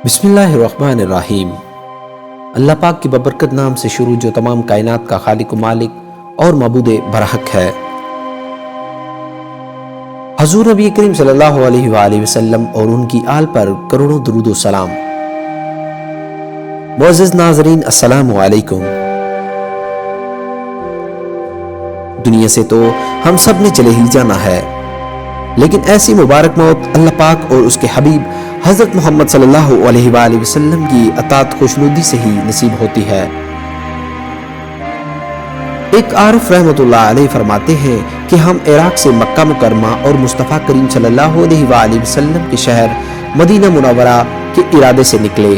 بسم اللہ الرحمن الرحیم۔ اللہ پاک کی ببرکت نام سے شروع جو تمام کائنات کا خالق و مالک اور معبود برحق ہے۔ حضور نبی کریم صلی اللہ علیہ وآلہ وسلم اور ان کی آل پر کروڑوں درود و سلام۔ معزز ناظرین، السلام علیکم۔ دنیا سے تو ہم سب نے چلے ہی جانا ہے، لیکن ایسی مبارک موت اللہ پاک اور اس کے حبیب حضرت محمد صلی اللہ علیہ وآلہ وسلم کی اطاعت خوشنودی سے ہی نصیب ہوتی ہے۔ ایک عارف رحمۃ اللہ علیہ فرماتے ہیں کہ ہم عراق سے مکہ مکرمہ اور مصطفیٰ کریم صلی اللہ علیہ وآلہ وسلم کے شہر مدینہ منورہ کے ارادے سے نکلے۔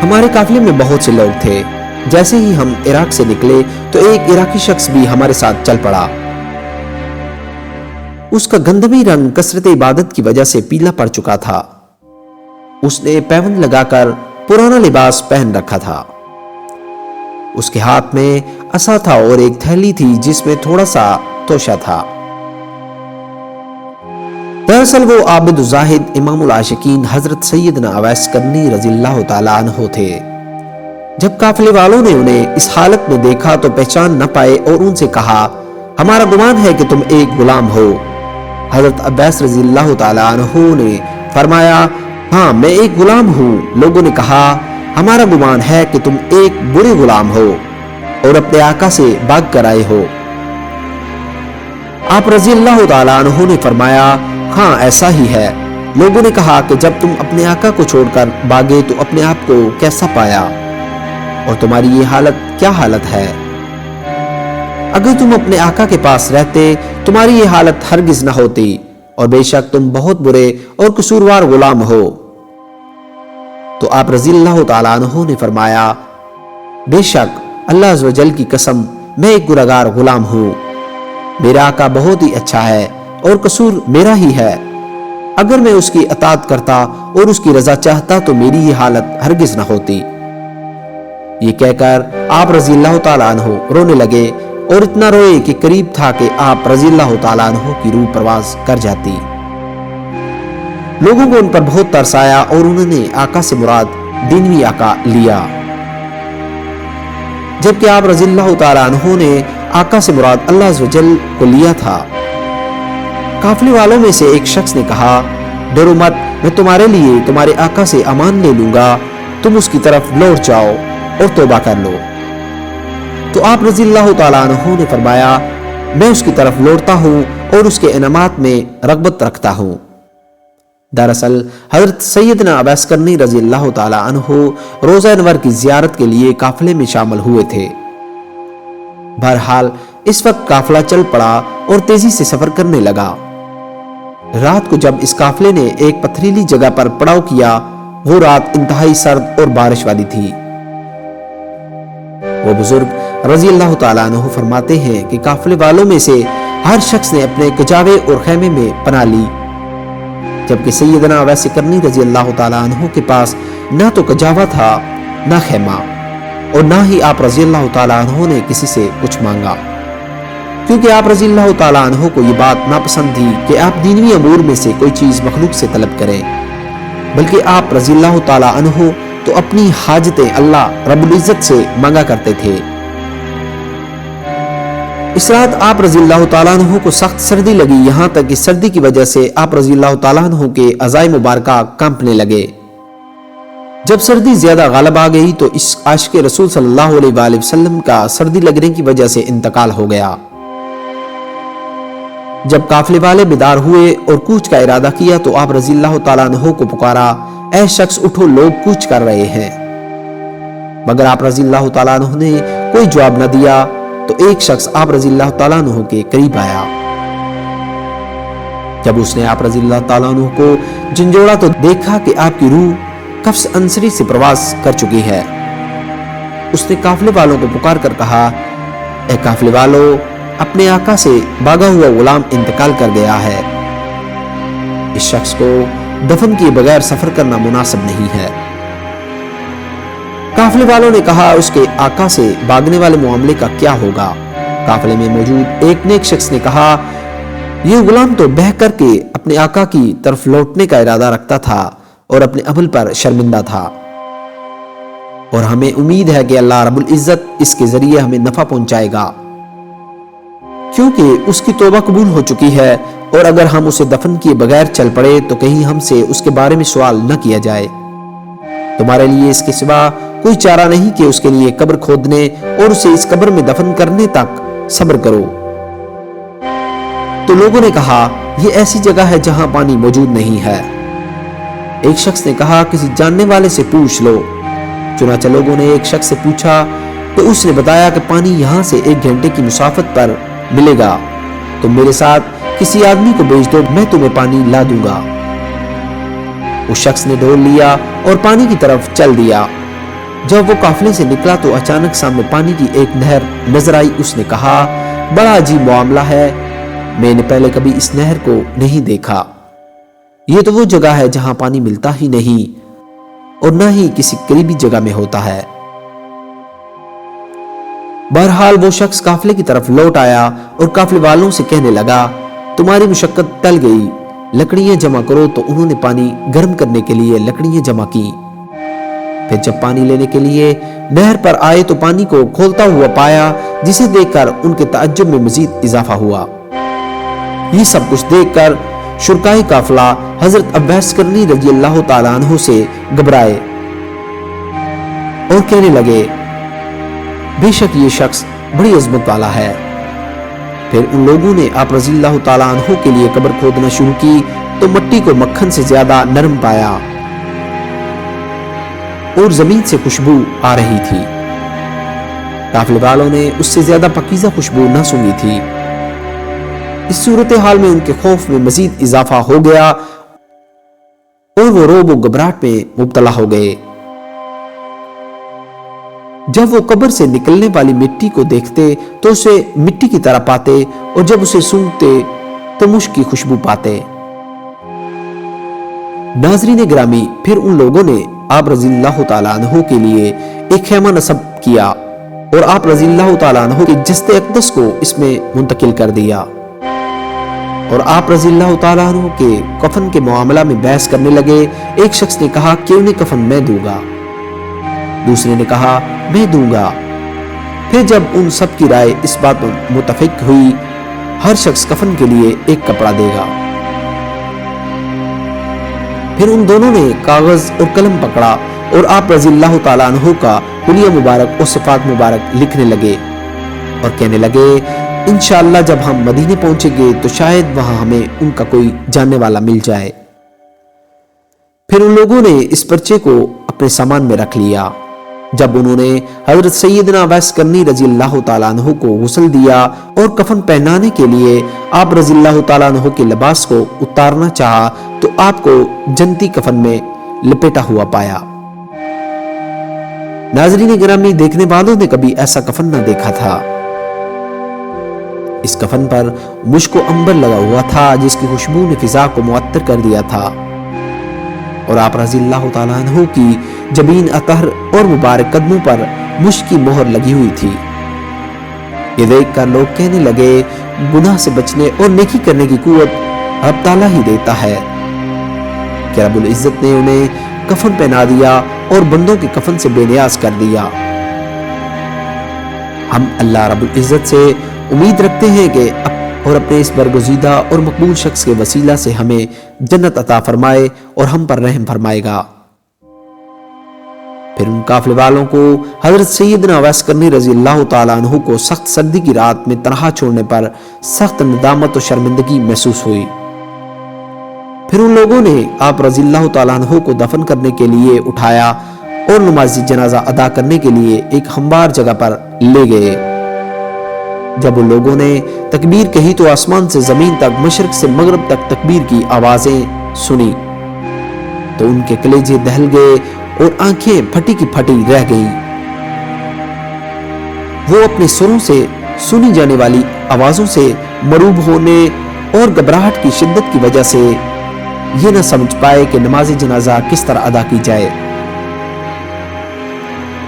ہمارے قافلے میں بہت سے لوگ تھے۔ جیسے ہی ہم عراق سے نکلے تو ایک عراقی شخص بھی ہمارے ساتھ چل پڑا۔ اس کا گندمی رنگ کثرت عبادت کی وجہ سے پیلا پڑ چکا تھا۔ اس نے پیوند لگا کر پرانا لباس پہن رکھا تھا۔ اس کے ہاتھ میں عصا تھا اور ایک تھیلی تھی جس میں تھوڑا سا توشہ تھا۔ دراصل وہ عابد الزاہد امام العاشقین حضرت سیدنا اویس کرنی رضی اللہ تعالیٰ عنہ تھے۔ جب قافلے والوں نے انہیں اس حالت میں دیکھا تو پہچان نہ پائے اور ان سے کہا، ہمارا گمان ہے کہ تم ایک غلام ہو۔ حضرت اویس رضی اللہ تعالیٰ عنہ نے فرمایا، ہاں میں ایک غلام ہوں۔ لوگوں نے کہا، ہمارا گمان ہے کہ تم ایک برے غلام ہو اور اپنے آقا سے بھاگ کر آئے ہو۔ آپ رضی اللہ تعالیٰ عنہ نے فرمایا، ہاں ایسا ہی ہے۔ لوگوں نے کہا کہ جب تم اپنے آقا کو چھوڑ کر بھاگے تو اپنے آپ کو کیسا پایا، اور تمہاری یہ حالت کیا حالت ہے؟ اگر تم اپنے آقا کے پاس رہتے تمہاری یہ حالت ہرگز نہ ہوتی، اور بے شک تم بہت برے اور قصوروار غلام ہو۔ تو آپ رضی اللہ تعالیٰ عنہ نے فرمایا، بے شک اللہ عز و جل کی قسم میں ایک گنہگار غلام ہوں۔ میرا آقا بہت ہی اچھا ہے اور قصور میرا ہی ہے۔ اگر میں اس کی اطاعت کرتا اور اس کی رضا چاہتا تو میری یہ حالت ہرگز نہ ہوتی۔ یہ کہہ کر آپ رضی اللہ تعالیٰ عنہ رونے لگے اور اتنا روئے کہ قریب تھا کہ آپ رضی اللہ تعالیٰ عنہ کی روح پرواز کر جاتی۔ لوگوں کو ان پر بہت ترس آیا اور انہوں نے آقا سے مراد دینوی آقا لیا، جبکہ آپ رضی اللہ تعالیٰ عنہ نے آقا سے مراد اللہ عز و جل کو لیا تھا۔ قافلے والوں میں سے ایک شخص نے کہا، ڈرو مت، میں تمہارے لیے تمہارے آقا سے امان لے لوں گا، تم اس کی طرف لوٹ جاؤ اور توبہ کر لو۔ تو آپ رضی اللہ تعالیٰ عنہ نے فرمایا، میں اس کی طرف لوٹتا ہوں اور اس کے انعامات میں رغبت رکھتا ہوں۔ دراصل حضرت سیدنا اویس کرنی رضی اللہ تعالیٰ عنہ روضہ انور کی زیارت کے لیے قافلے میں شامل ہوئے تھے۔ بہرحال اس وقت قافلہ چل پڑا اور تیزی سے سفر کرنے لگا۔ رات کو جب اس قافلے نے ایک پتھریلی جگہ پر پڑاؤ کیا، وہ رات انتہائی سرد اور بارش والی تھی۔ وہ بزرگ رضی اللہ تعالیٰ عنہ فرماتے ہیں کہ قافلے والوں میں سے ہر شخص نے اپنے کجاوے اور خیمے میں پناہ لی، جبکہ سیدنا اویس کرنی رضی اللہ تعالیٰ عنہ کے پاس نہ تو کجاوا تھا نہ خیمہ، اور نہ ہی آپ رضی اللہ تعالیٰ عنہ نے کسی سے کچھ مانگا، کیونکہ آپ رضی اللہ تعالیٰ عنہ کو یہ بات ناپسند تھی کہ آپ دینوی امور میں سے کوئی چیز مخلوق سے طلب کریں، بلکہ آپ رضی اللہ تعالیٰ عنہ تو اپنی حاجتیں اللہ رب العزت سے مانگا کرتے تھے۔ اس رات آپ رضی اللہ تعالیٰ عنہ کو سخت سردی لگی، یہاں تک کہ سردی کی وجہ سے آپ رضی اللہ تعالیٰ عنہ کے اعضائے مبارکہ کانپنے لگے۔ جب سردی زیادہ غالب آ گئی تو اس عاشق رسول صلی اللہ علیہ وآلہ وسلم کا سردی لگنے کی وجہ سے انتقال ہو گیا۔ جب قافلے والے بیدار ہوئے اور کوچ کا ارادہ کیا تو آپ رضی اللہ تعالیٰ عنہ کو پکارا، اے شخص اٹھو، لوگ کوچ کر رہے ہیں۔ مگر آپ رضی اللہ تعالیٰ عنہ نے کوئی جواب نہ دیا تو ایک شخص آپ رضی اللہ تعالیٰ عنہ کے قریب آیا۔ جب اس نے آپ رضی اللہ تعالیٰ عنہ کو جھنجھوڑا تو دیکھا کہ آپ کی روح قفس انصری سے پرواز کر چکی ہے۔ اس نے قافلے والوں کو پکار کر کہا، اے قافلے والو، اپنے آقا سے بھاگا ہوا غلام انتقال کر گیا ہے۔ اس شخص کو دفن کیے بغیر سفر کرنا مناسب نہیں ہے۔ قافلے والوں نے کہا، اس کے آقا سے بھاگنے والے معاملے کا کیا ہوگا؟ قافلے میں موجود ایک نیک شخص نے کہا، یہ غلام تو بہہ کر کے اپنے آقا کی طرف لوٹنے کا ارادہ رکھتا تھا اور اپنے عمل پر شرمندہ تھا، اور ہمیں امید ہے کہ اللہ رب العزت اس کے ذریعے ہمیں نفع پہنچائے گا، کیونکہ اس کی توبہ قبول ہو چکی ہے، اور اگر ہم اسے دفن کیے بغیر چل پڑے تو کہیں ہم سے اس کے بارے میں سوال نہ کیا جائے۔ تمہارے لیے اس کے سوا کوئی چارہ نہیں کہ اس کے لیے قبر کھودنے اور اسے اس قبر میں دفن کرنے تک صبر کرو۔ تو لوگوں نے کہا، یہ ایسی جگہ ہے جہاں پانی موجود نہیں ہے۔ ایک شخص نے کہا، کسی جاننے والے سے پوچھ لو۔ چنانچہ لوگوں نے ایک شخص سے پوچھا تو اس نے بتایا کہ پانی یہاں سے 1 گھنٹے کی مسافت پر ملے گا، تم میرے ساتھ کسی آدمی کو بھیج دو، میں تمہیں پانی لا دوں گا۔ اس شخص نے ڈول لیا اور پانی کی طرف چل دیا۔ جب وہ قافلے سے نکلا تو اچانک سامنے پانی کی ایک نہر نظر آئی۔ اس نے کہا، بڑا عجیب معاملہ ہے، میں نے پہلے کبھی اس نہر کو نہیں دیکھا۔ یہ تو وہ جگہ ہے جہاں پانی ملتا ہی نہیں اور نہ ہی کسی قریبی جگہ میں ہوتا ہے۔ بہرحال وہ شخص قافلے کی طرف لوٹ آیا اور قافلے والوں سے کہنے لگا، تمہاری مشقت ٹل گئی، لکڑیاں جمع کرو۔ تو انہوں نے پانی گرم کرنے کے لیے لکڑیاں جمع کی۔ پھر جب پانی لینے کے لیے نہر پر آئے تو پانی کو کھولتا ہوا پایا، جسے دیکھ کر ان کے تعجب میں مزید اضافہ ہوا۔ یہ سب کچھ دیکھ کر شرکائے قافلہ حضرت اویس کرنی رضی اللہ تعالیٰ عنہ سے گھبرائے اور کہنے لگے، بے شک یہ شخص بڑی عظمت والا ہے۔ پھر ان لوگوں نے آپ رضی اللہ تعالیٰ عنہ کے لیے قبر کھودنا شروع کی تو مٹی کو مکھن سے زیادہ نرم پایا اور زمین سے خوشبو آ رہی تھی۔ قافلے والوں نے اس سے زیادہ پاکیزہ خوشبو نہ سونگھی تھی۔ اس صورتحال میں ان کے خوف میں مزید اضافہ ہو گیا اور وہ رعب و گھبراہٹ میں مبتلا ہو گئے۔ جب وہ قبر سے نکلنے والی مٹی کو دیکھتے تو اسے مٹی کی طرح پاتے، اور جب اسے سونگھتے تو مشک کی خوشبو پاتے۔ ناظرین گرامی، پھر ان لوگوں نے آپ رضی اللہ تعالیٰ عنہ کے لیے ایک خیمہ نصب کیا اور آپ رضی اللہ تعالیٰ عنہ کے جسد اقدس کو اس میں منتقل کر دیا، اور آپ رضی اللہ تعالیٰ عنہ کے کفن کے معاملہ میں بحث کرنے لگے۔ ایک شخص نے کہا کہ انہیں کفن میں دوں گا، دوسرے نے کہا میں دوں گا۔ پھر جب ان سب کی رائے اس بات پر متفق ہوئی، ہر شخص کفن کے لیے ایک کپڑا دے گا۔ پھر ان دونوں نے کاغذ اور قلم پکڑا اور آپ رضی اللہ تعالیٰ عنہ کا حلیہ مبارک اور صفات مبارک لکھنے لگے اور کہنے لگے، انشاءاللہ جب ہم مدینے پہنچیں گے تو شاید وہاں ہمیں ان کا کوئی جاننے والا مل جائے۔ پھر ان لوگوں نے اس پرچے کو اپنے سامان میں رکھ لیا۔ جب انہوں نے حضرت سیدنا اویس کرنی رضی اللہ تعالیٰ عنہ کو غسل دیا اور کفن پہنانے کے لیے آپ رضی اللہ تعالیٰ عنہ کے لباس کو اتارنا چاہا تو آپ کو جنتی کفن میں لپیٹا ہوا پایا۔ ناظرین گرامی، دیکھنے والوں نے کبھی ایسا کفن نہ دیکھا تھا۔ اس کفن پر مشک و عنبر لگا ہوا تھا، جس کی خوشبو نے فضا کو معطر کر دیا تھا، اور آپ رضی اللہ تعالیٰ عنہ کی جبین اطہر اور مبارک قدموں پر مشک کی مہر لگی ہوئی تھی۔ یہ دیکھ کر لوگ کہنے لگے، گناہ سے بچنے اور نیکی کرنے کی قوت رب تعالیٰ ہی دیتا ہے کہ رب العزت نے انہیں کفن پہنا دیا اور بندوں کے کفن سے بے نیاز کر دیا۔ ہم اللہ رب العزت سے امید رکھتے ہیں کہ اور اپنے اس برگزیدہ اور مقبول شخص کے وسیلہ سے ہمیں جنت عطا فرمائے اور ہم پر رحم فرمائے گا۔ پھر ان قافلے والوں کو حضرت سیدنا اویس کرنی رضی اللہ تعالیٰ عنہ کو سخت سردی کی رات میں تنہا چھوڑنے پر سخت ندامت و شرمندگی محسوس ہوئی۔ پھر ان لوگوں نے آپ رضی اللہ تعالیٰ عنہ کو دفن کرنے کے لیے اٹھایا اور نماز جنازہ ادا کرنے کے لیے ایک ہموار جگہ پر لے گئے۔ جب ان لوگوں نے تکبیر کہی تو آسمان سے زمین تک، مشرق سے مغرب تک تکبیر کی آوازیں سنی تو ان کے کلیجے دہل گئے اور آنکھیں پھٹی کی پھٹی رہ گئیں۔ وہ اپنے سروں سے سنی جانے والی آوازوں سے مروب ہونے اور گھبراہٹ کی شدت کی وجہ سے یہ نہ سمجھ پائے کہ نماز جنازہ کس طرح ادا کی جائے۔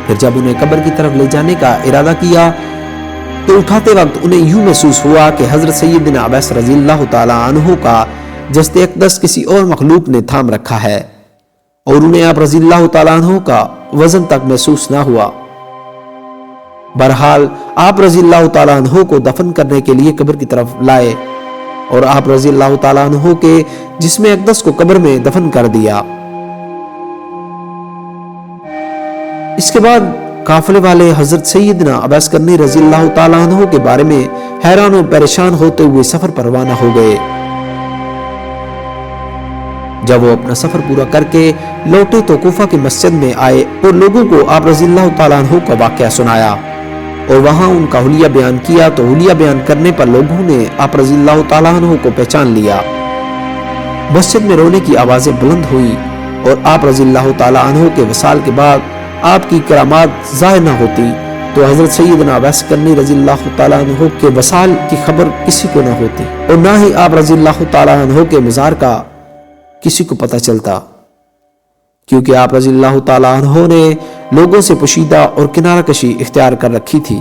پھر جب انہیں قبر کی طرف لے جانے کا ارادہ کیا تو اٹھاتے وقت انہیں یوں محسوس ہوا کہ حضرت سیدنا اویس رضی اللہ تعالیٰ عنہ کا جسد اقدس کسی اور مخلوق نے تھام رکھا ہے اور انہیں آپ رضی اللہ تعالیٰ عنہ کا وزن تک محسوس نہ ہوا۔ بہرحال آپ رضی اللہ تعالیٰ عنہ کو دفن کرنے کے لیے قبر کی طرف لائے اور آپ رضی اللہ تعالیٰ عنہ کے جسم اقدس کو قبر میں دفن کر دیا۔ اس کے بعد قافلے والے حضرت سیدنا اویس کرنی رضی اللہ تعالیٰ عنہ کے بارے میں حیران و پریشان ہوتے ہوئے سفر پر روانہ ہو گئے۔ جب وہ اپنا سفر پورا کر کے لوٹے تو کوفہ کی مسجد میں آئے اور لوگوں کو آپ رضی اللہ تعالیٰ عنہ کا واقعہ سنایا اور وہاں ان کا حلیہ بیان کیا تو حلیہ بیان کرنے پر لوگوں نے آپ رضی اللہ تعالیٰ عنہ کو پہچان لیا۔ مسجد میں رونے کی آوازیں بلند ہوئی اور آپ رضی اللہ تعالیٰ عنہ کے وصال کے بعد آپ کی کرامات ظاہر نہ ہوتی تو حضرت سیدنا اویس کرنی رضی اللہ تعالیٰ عنہ کے وصال کی خبر کسی کو نہ ہوتی اور نہ ہی آپ رضی اللہ تعالیٰ عنہ کے مزار کا کسی کو پتہ چلتا، کیونکہ آپ رضی اللہ تعالیٰ عنہ نے لوگوں سے پوشیدہ اور کنارہ کشی اختیار کر رکھی تھی۔